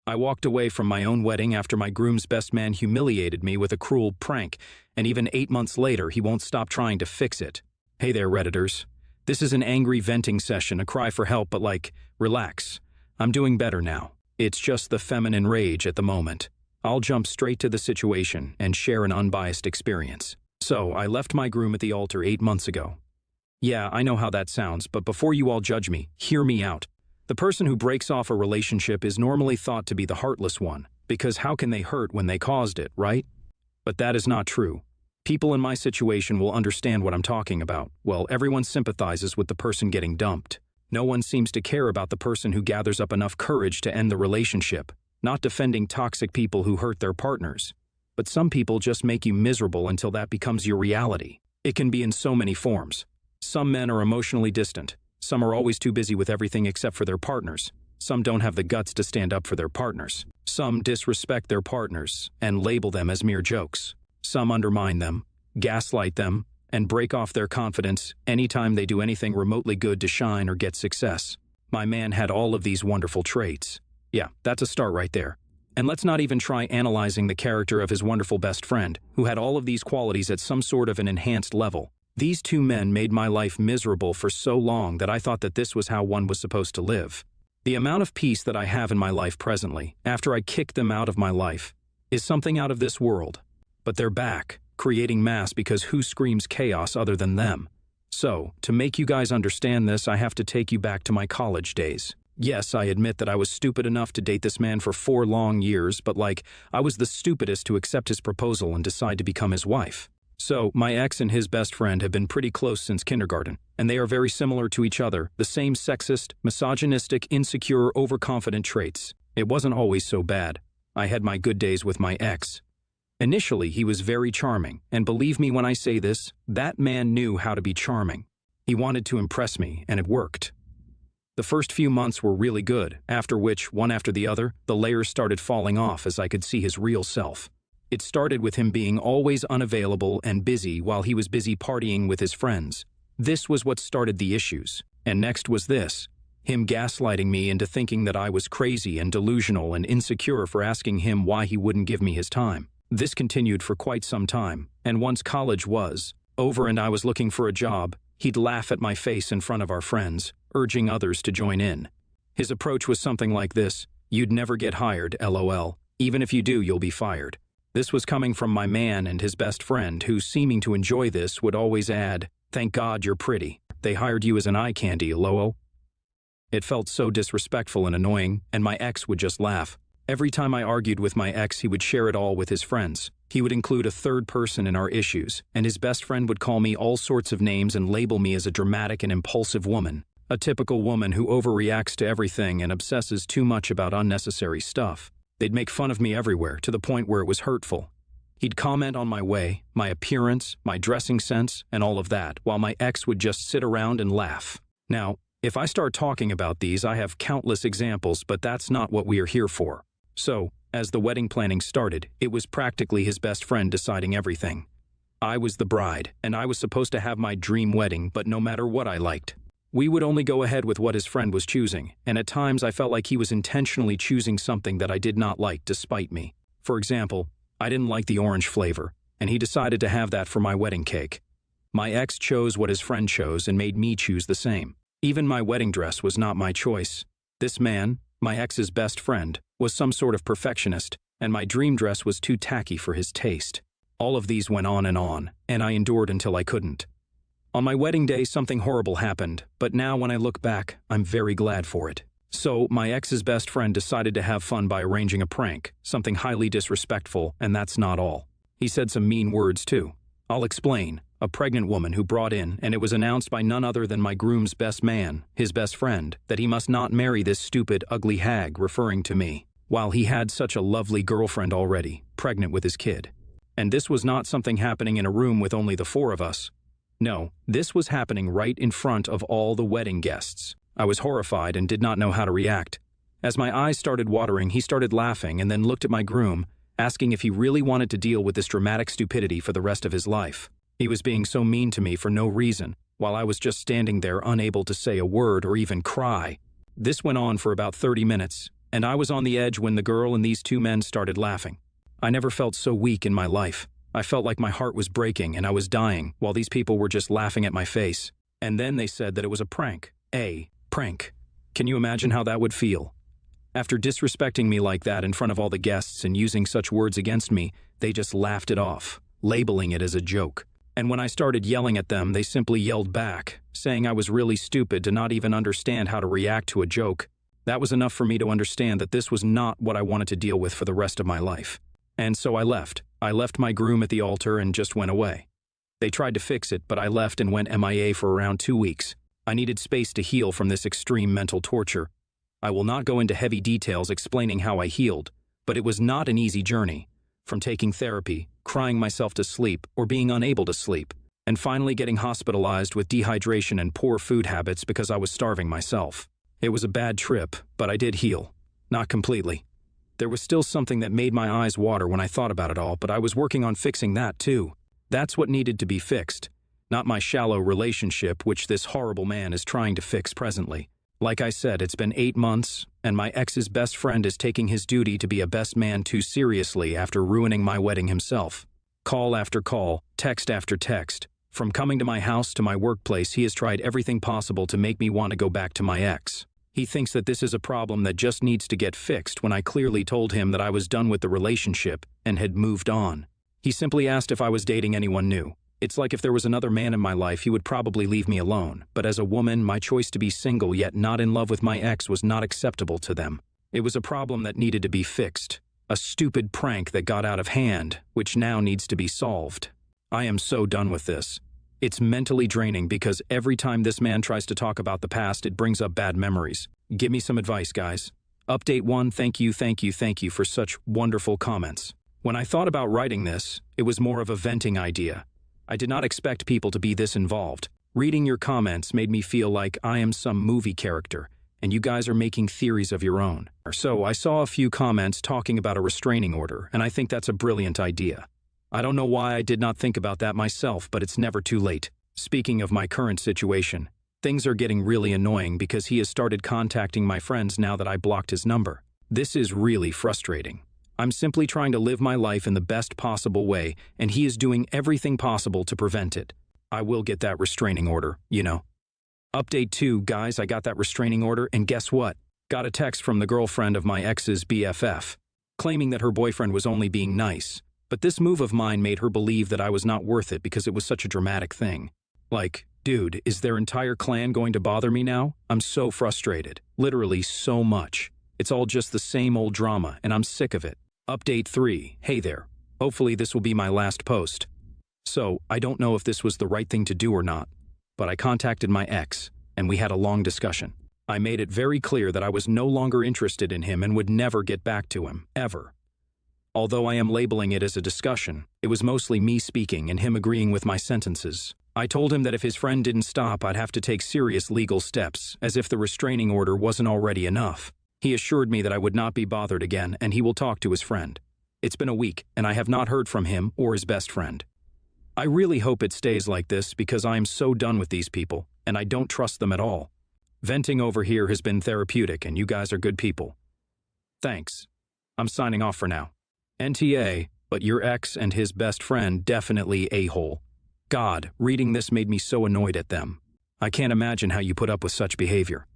I walked away from my own wedding after my groom's best man humiliated me with a cruel prank, and even 8 months later, he won't stop trying to fix it. Hey there, Redditors. This is an angry venting session, a cry for help, but relax. I'm doing better now. It's just the feminine rage at the moment. I'll jump straight to the situation and share an unbiased experience. So, I left my groom at the altar 8 months ago. Yeah, I know how that sounds, but before you all judge me, hear me out. The person who breaks off a relationship is normally thought to be the heartless one, because how can they hurt when they caused it, right? But that is not true. People in my situation will understand what I'm talking about. Well, everyone sympathizes with the person getting dumped. No one seems to care about the person who gathers up enough courage to end the relationship, not defending toxic people who hurt their partners. But some people just make you miserable until that becomes your reality. It can be in so many forms. Some men are emotionally distant. Some are always too busy with everything except for their partners. Some don't have the guts to stand up for their partners. Some disrespect their partners and label them as mere jokes. Some undermine them, gaslight them, and break off their confidence anytime they do anything remotely good to shine or get success. My man had all of these wonderful traits. Yeah, that's a start right there. And let's not even try analyzing the character of his wonderful best friend, who had all of these qualities at some sort of an enhanced level. These two men made my life miserable for so long that I thought that this was how one was supposed to live. The amount of peace that I have in my life presently, after I kicked them out of my life, is something out of this world. But they're back, creating mass because who screams chaos other than them? So, to make you guys understand this, I have to take you back to my college days. Yes, I admit that I was stupid enough to date this man for 4 long years, but I was the stupidest to accept his proposal and decide to become his wife. So, my ex and his best friend have been pretty close since kindergarten, and they are very similar to each other, the same sexist, misogynistic, insecure, overconfident traits. It wasn't always so bad. I had my good days with my ex. Initially, he was very charming, and believe me when I say this, that man knew how to be charming. He wanted to impress me, and it worked. The first few months were really good, after which, one after the other, the layers started falling off as I could see his real self. It started with him being always unavailable and busy while he was busy partying with his friends. This was what started the issues. And next was this, him gaslighting me into thinking that I was crazy and delusional and insecure for asking him why he wouldn't give me his time. This continued for quite some time, and once college was over and I was looking for a job, he'd laugh at my face in front of our friends, urging others to join in. His approach was something like this: "You'd never get hired, LOL. Even if you do, you'll be fired." This was coming from my man and his best friend, who, seeming to enjoy this, would always add, "Thank God you're pretty. They hired you as an eye candy, lol." It felt so disrespectful and annoying, and my ex would just laugh. Every time I argued with my ex, he would share it all with his friends. He would include a third person in our issues, and his best friend would call me all sorts of names and label me as a dramatic and impulsive woman. A typical woman who overreacts to everything and obsesses too much about unnecessary stuff. They'd make fun of me everywhere, to the point where it was hurtful. He'd comment on my way, my appearance, my dressing sense, and all of that, while my ex would just sit around and laugh. Now, if I start talking about these, I have countless examples, but that's not what we are here for. So, as the wedding planning started, it was practically his best friend deciding everything. I was the bride, and I was supposed to have my dream wedding, but no matter what I liked. We would only go ahead with what his friend was choosing, and at times I felt like he was intentionally choosing something that I did not like to spite me. For example, I didn't like the orange flavor, and he decided to have that for my wedding cake. My ex chose what his friend chose and made me choose the same. Even my wedding dress was not my choice. This man, my ex's best friend, was some sort of perfectionist, and my dream dress was too tacky for his taste. All of these went on, and I endured until I couldn't. On my wedding day, something horrible happened, but now when I look back, I'm very glad for it. So, my ex's best friend decided to have fun by arranging a prank, something highly disrespectful, and that's not all. He said some mean words too. I'll explain. A pregnant woman who brought in, and it was announced by none other than my groom's best man, his best friend, that he must not marry this stupid, ugly hag, referring to me, while he had such a lovely girlfriend already, pregnant with his kid. And this was not something happening in a room with only the 4 of us. No, this was happening right in front of all the wedding guests. I was horrified and did not know how to react. As my eyes started watering, he started laughing and then looked at my groom, asking if he really wanted to deal with this dramatic stupidity for the rest of his life. He was being so mean to me for no reason, while I was just standing there unable to say a word or even cry. This went on for about 30 minutes, And I was on the edge when the girl and these two men started laughing. I never felt so weak in my life. I felt like my heart was breaking and I was dying while these people were just laughing at my face. And then they said that it was a prank. A prank. Can you imagine how that would feel? After disrespecting me like that in front of all the guests and using such words against me, they just laughed it off, labeling it as a joke. And when I started yelling at them, they simply yelled back, saying I was really stupid to not even understand how to react to a joke. That was enough for me to understand that this was not what I wanted to deal with for the rest of my life. And so I left. I left my groom at the altar and just went away. They tried to fix it, but I left and went MIA for around 2 weeks. I needed space to heal from this extreme mental torture. I will not go into heavy details explaining how I healed, but it was not an easy journey. From taking therapy, crying myself to sleep, or being unable to sleep, and finally getting hospitalized with dehydration and poor food habits because I was starving myself. It was a bad trip, but I did heal. Not completely. There was still something that made my eyes water when I thought about it all, but I was working on fixing that too. That's what needed to be fixed, not my shallow relationship which this horrible man is trying to fix presently. Like I said, it's been 8 months, and my ex's best friend is taking his duty to be a best man too seriously after ruining my wedding himself. Call after call, text after text. From coming to my house to my workplace, he has tried everything possible to make me want to go back to my ex. He thinks that this is a problem that just needs to get fixed when I clearly told him that I was done with the relationship and had moved on. He simply asked if I was dating anyone new. It's like if there was another man in my life, he would probably leave me alone. But as a woman, my choice to be single yet not in love with my ex was not acceptable to them. It was a problem that needed to be fixed. A stupid prank that got out of hand, which now needs to be solved. I am so done with this. It's mentally draining because every time this man tries to talk about the past, it brings up bad memories. Give me some advice, guys. Update 1, thank you for such wonderful comments. When I thought about writing this, it was more of a venting idea. I did not expect people to be this involved. Reading your comments made me feel like I am some movie character, and you guys are making theories of your own. So I saw a few comments talking about a restraining order, and I think that's a brilliant idea. I don't know why I did not think about that myself, but it's never too late. Speaking of my current situation, things are getting really annoying because he has started contacting my friends now that I blocked his number. This is really frustrating. I'm simply trying to live my life in the best possible way, and he is doing everything possible to prevent it. I will get that restraining order, you know. Update 2, guys, I got that restraining order, and guess what? Got a text from the girlfriend of my ex's BFF, claiming that her boyfriend was only being nice. But this move of mine made her believe that I was not worth it because it was such a dramatic thing. Like, dude, is their entire clan going to bother me now? I'm so frustrated. Literally so much. It's all just the same old drama, and I'm sick of it. Update 3, hey there. Hopefully this will be my last post. So, I don't know if this was the right thing to do or not, but I contacted my ex, and we had a long discussion. I made it very clear that I was no longer interested in him and would never get back to him, ever. Although I am labeling it as a discussion, it was mostly me speaking and him agreeing with my sentences. I told him that if his friend didn't stop, I'd have to take serious legal steps, as if the restraining order wasn't already enough. He assured me that I would not be bothered again, and he will talk to his friend. It's been a week, and I have not heard from him or his best friend. I really hope it stays like this because I am so done with these people, and I don't trust them at all. Venting over here has been therapeutic, and you guys are good people. Thanks. I'm signing off for now. NTA, but your ex and his best friend definitely a-hole. God, reading this made me so annoyed at them. I can't imagine how you put up with such behavior.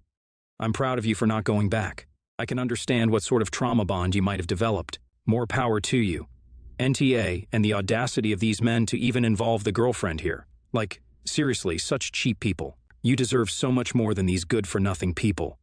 I'm proud of you for not going back. I can understand what sort of trauma bond you might have developed. More power to you. NTA, and the audacity of these men to even involve the girlfriend here. Like, seriously, such cheap people. You deserve so much more than these good-for-nothing people.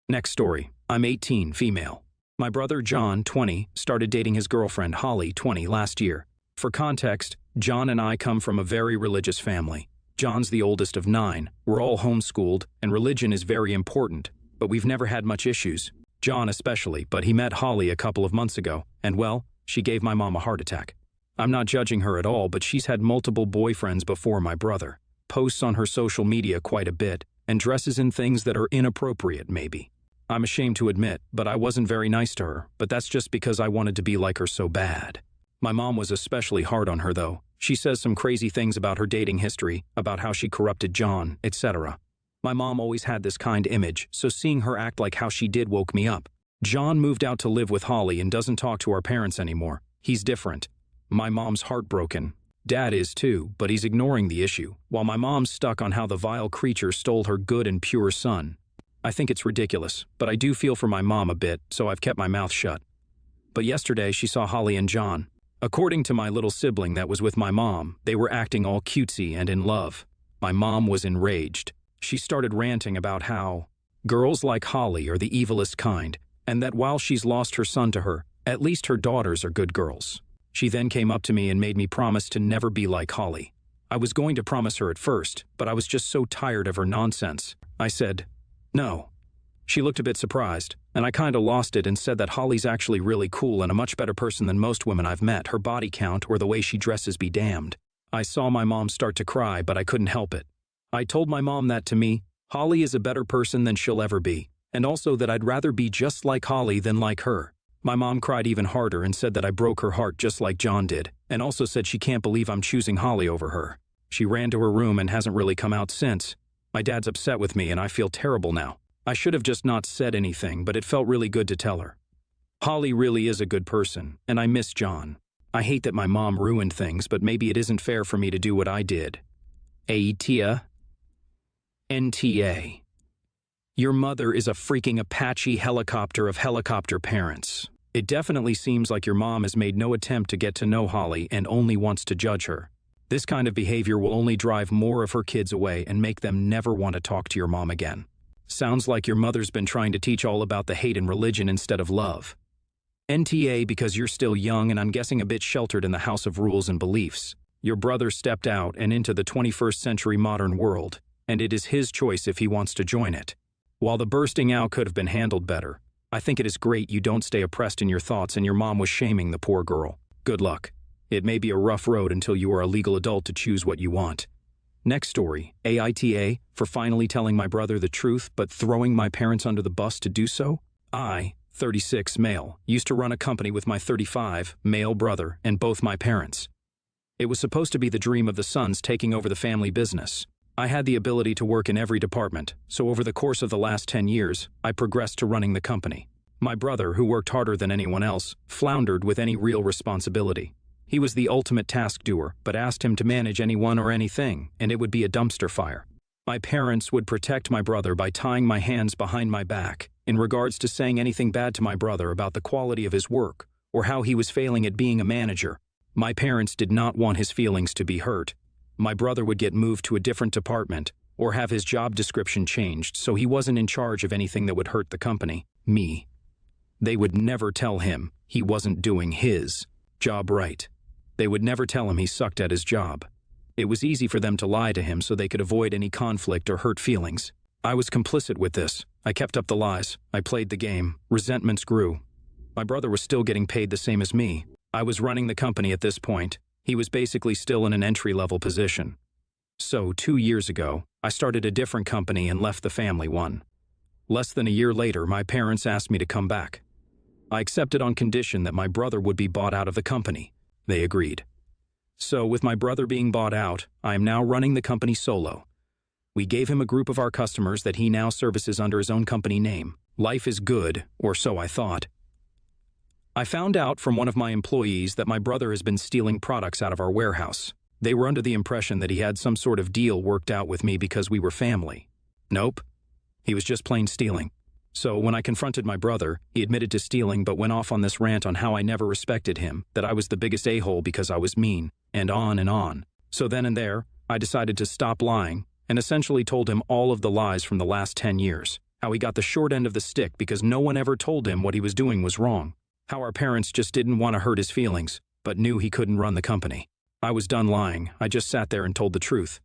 Next story. I'm 18, female. My brother John, 20, started dating his girlfriend Holly, 20, last year. For context, John and I come from a very religious family. John's the oldest of 9. We're all homeschooled, and religion is very important, but we've never had much issues. John especially, but he met Holly a couple of months ago, and well, she gave my mom a heart attack. I'm not judging her at all, but she's had multiple boyfriends before my brother, posts on her social media quite a bit, and dresses in things that are inappropriate maybe. I'm ashamed to admit, but I wasn't very nice to her, but that's just because I wanted to be like her so bad. My mom was especially hard on her though. She says some crazy things about her dating history, about how she corrupted John, etc. My mom always had this kind image, so seeing her act like how she did woke me up. John moved out to live with Holly and doesn't talk to our parents anymore. He's different. My mom's heartbroken. Dad is too, but he's ignoring the issue, while my mom's stuck on how the vile creature stole her good and pure son. I think it's ridiculous, but I do feel for my mom a bit, so I've kept my mouth shut. But yesterday she saw Holly and John. According to my little sibling that was with my mom, they were acting all cutesy and in love. My mom was enraged. She started ranting about how girls like Holly are the evilest kind, and that while she's lost her son to her, at least her daughters are good girls. She then came up to me and made me promise to never be like Holly. I was going to promise her at first, but I was just so tired of her nonsense. I said, no. She looked a bit surprised, and I kinda lost it and said that Holly's actually really cool and a much better person than most women I've met. Her body count or the way she dresses be damned. I saw my mom start to cry, but I couldn't help it. I told my mom that to me, Holly is a better person than she'll ever be, and also that I'd rather be just like Holly than like her. My mom cried even harder and said that I broke her heart just like John did, and also said she can't believe I'm choosing Holly over her. She ran to her room and hasn't really come out since. My dad's upset with me and I feel terrible now. I should have just not said anything, but it felt really good to tell her. Holly really is a good person, and I miss John. I hate that my mom ruined things, but maybe it isn't fair for me to do what I did. Tia. NTA. Your mother is a freaking Apache helicopter of helicopter parents. It definitely seems like your mom has made no attempt to get to know Holly and only wants to judge her. This kind of behavior will only drive more of her kids away and make them never want to talk to your mom again. Sounds like your mother's been trying to teach all about the hate and religion instead of love. NTA because you're still young and I'm guessing a bit sheltered in the house of rules and beliefs. Your brother stepped out and into the 21st century modern world, and it is his choice if he wants to join it. While the bursting out could have been handled better, I think it is great you don't stay oppressed in your thoughts and your mom was shaming the poor girl. Good luck. It may be a rough road until you are a legal adult to choose what you want. Next story, AITA, for finally telling my brother the truth but throwing my parents under the bus to do so. I, 36 male, used to run a company with my 35 male brother and both my parents. It was supposed to be the dream of the sons taking over the family business. I had the ability to work in every department, so over the course of the last 10 years, I progressed to running the company. My brother, who worked harder than anyone else, floundered with any real responsibility. He was the ultimate task doer, but asked him to manage anyone or anything, and it would be a dumpster fire. My parents would protect my brother by tying my hands behind my back, in regards to saying anything bad to my brother about the quality of his work, or how he was failing at being a manager. My parents did not want his feelings to be hurt. My brother would get moved to a different department, or have his job description changed so he wasn't in charge of anything that would hurt the company, me. They would never tell him he wasn't doing his job right. They would never tell him he sucked at his job. It was easy for them to lie to him so they could avoid any conflict or hurt feelings. I was complicit with this. I kept up the lies. I played the game. Resentments grew. My brother was still getting paid the same as me. I was running the company at this point. He was basically still in an entry-level position. So, 2 years ago, I started a different company and left the family one. Less than a year later, my parents asked me to come back. I accepted on condition that my brother would be bought out of the company. They agreed. So, with my brother being bought out, I am now running the company solo. We gave him a group of our customers that he now services under his own company name. Life is good, or so I thought. I found out from one of my employees that my brother has been stealing products out of our warehouse. They were under the impression that he had some sort of deal worked out with me because we were family. Nope. He was just plain stealing. So when I confronted my brother, he admitted to stealing but went off on this rant on how I never respected him, that I was the biggest a-hole because I was mean, and on and on. So then and there, I decided to stop lying and essentially told him all of the lies from the last 10 years, how he got the short end of the stick because no one ever told him what he was doing was wrong, how our parents just didn't want to hurt his feelings, but knew he couldn't run the company. I was done lying. I just sat there and told the truth.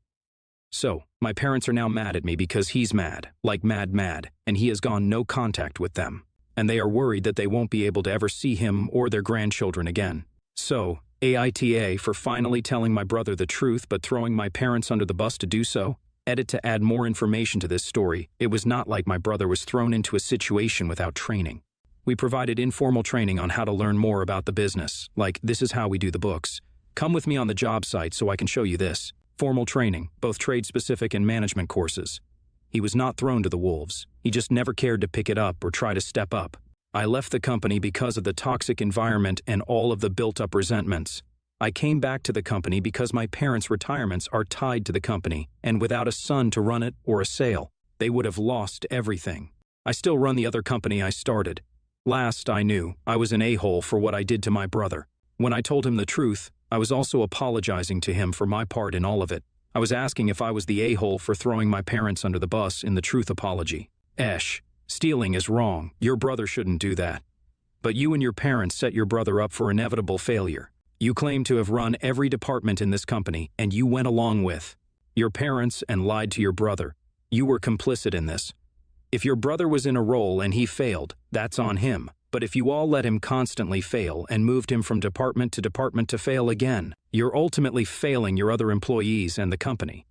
So, my parents are now mad at me because he's mad, like mad, and he has gone no contact with them. And they are worried that they won't be able to ever see him or their grandchildren again. So, AITA for finally telling my brother the truth but throwing my parents under the bus to do so. Edit to add more information to this story. It was not like my brother was thrown into a situation without training. We provided informal training on how to learn more about the business, like this is how we do the books. Come with me on the job site so I can show you this. Formal training, both trade-specific and management courses. He was not thrown to the wolves. He just never cared to pick it up or try to step up. I left the company because of the toxic environment and all of the built-up resentments. I came back to the company because my parents' retirements are tied to the company, and without a son to run it or a sale, they would have lost everything. I still run the other company I started. Last I knew, I was an a-hole for what I did to my brother. When I told him the truth, I was also apologizing to him for my part in all of it. I was asking if I was the a-hole for throwing my parents under the bus in the truth apology. Esh, stealing is wrong. Your brother shouldn't do that. But you and your parents set your brother up for inevitable failure. You claim to have run every department in this company, and you went along with your parents and lied to your brother. You were complicit in this. If your brother was in a role and he failed, that's on him. But if you all let him constantly fail and moved him from department to fail again, you're ultimately failing your other employees and the company.